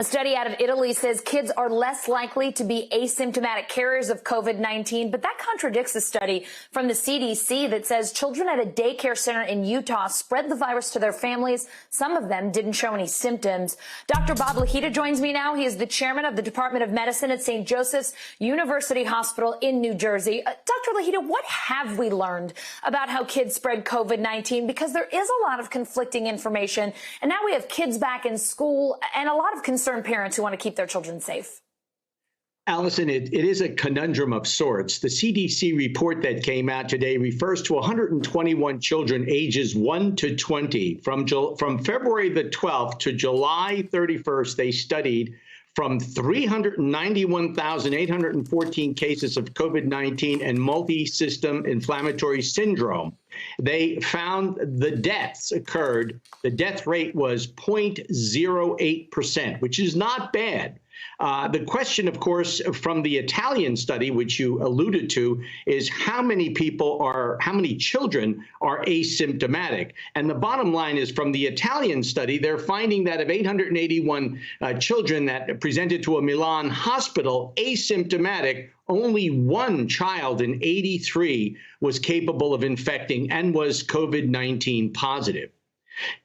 A study out of Italy says kids are less likely to be asymptomatic carriers of COVID-19, but that contradicts a study from the CDC that says children at a daycare center in Utah spread the virus to their families. Some of them didn't show any symptoms. Dr. Bob Lahita joins me now. He is the chairman of the Department of Medicine at St. Joseph's University Hospital in New Jersey. Dr. Lahita, what have we learned about how kids spread COVID-19? Because there is a lot of conflicting information, and now we have kids back in school and a lot of concern parents who want to keep their children safe. Allison, it is a conundrum of sorts. The CDC report that came out today refers to 121 children ages 1 to 20. From February the 12th to July 31st, they studied from 391,814 cases of COVID-19 and multi-system inflammatory syndrome. They found the deaths occurred. The death rate was 0.08%, which is not bad. The question, of course, from the Italian study, which you alluded to, is how many children are asymptomatic? And the bottom line is from the Italian study, they're finding that of 881 children that presented to a Milan hospital asymptomatic, only one child in 83 was capable of infecting and was COVID-19 positive.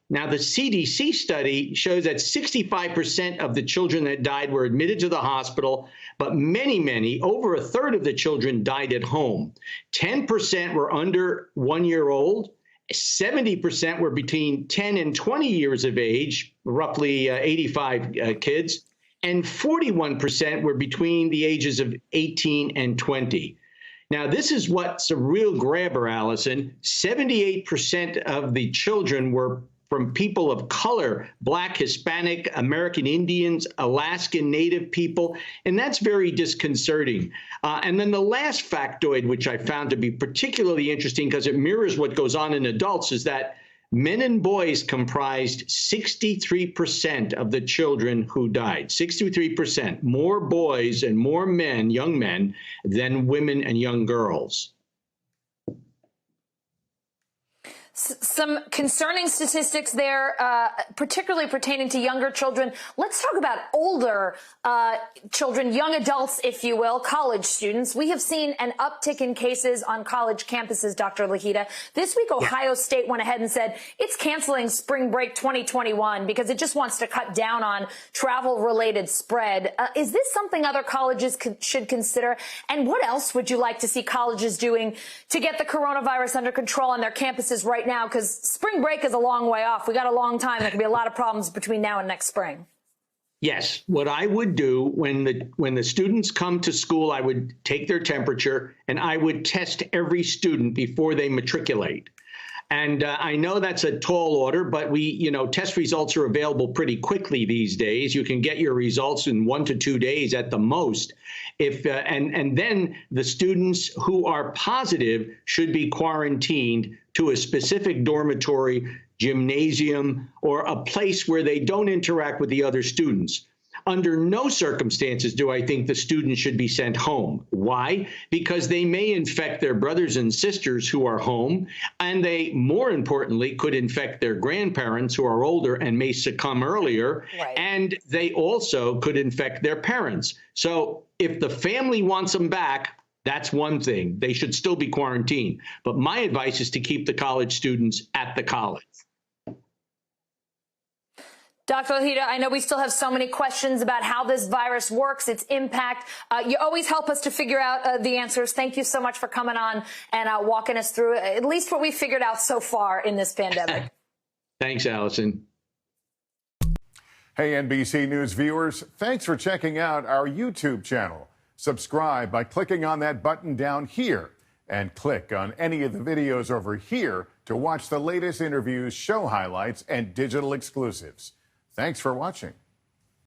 Now, the CDC study shows that 65% of the children that died were admitted to the hospital, but many, over a third of the children died at home. 10% were under 1 year old. 70% were between 10 and 20 years of age, roughly 85 kids, and 41% were between the ages of 18 and 20. Now, this is what's a real grabber, Allison. 78% of the children were from people of color, Black, Hispanic, American Indians, Alaskan Native people, and that's very disconcerting. And then the last factoid, which I found to be particularly interesting because it mirrors what goes on in adults, is that men and boys comprised 63% of the children who died. 63%, more boys and more men, young men, than women and young girls. Some concerning statistics there, particularly pertaining to younger children. Let's talk about older children, young adults, if you will, college students. We have seen an uptick in cases on college campuses, Dr. Lahita. This week, Ohio State went ahead and said it's canceling spring break 2021 because it just wants to cut down on travel-related spread. Is this something other colleges should consider? And what else would you like to see colleges doing to get the coronavirus under control on their campuses right now, because spring break is a long way off. We got a long time. There could be a lot of problems between now and next spring. Yes. What I would do when the students come to school, I would take their temperature and I would test every student before they matriculate. And I know that's a tall order, but test results are available pretty quickly these days. You can get your results in 1 to 2 days at the most. And then the students who are positive should be quarantined to a specific dormitory, gymnasium, or a place where they don't interact with the other students. Under no circumstances do I think the students should be sent home. Why? Because they may infect their brothers and sisters who are home, and they, more importantly, could infect their grandparents who are older and may succumb earlier, right. And they also could infect their parents. So if the family wants them back, that's one thing. They should still be quarantined. But my advice is to keep the college students at the college. Dr. Lahita, I know we still have so many questions about how this virus works, its impact. You always help us to figure out the answers. Thank you so much for coming on and walking us through at least what we figured out so far in this pandemic. Thanks, Allison. Hey, NBC News viewers, thanks for checking out our YouTube channel. Subscribe by clicking on that button down here and click on any of the videos over here to watch the latest interviews, show highlights, and digital exclusives. Thanks for watching.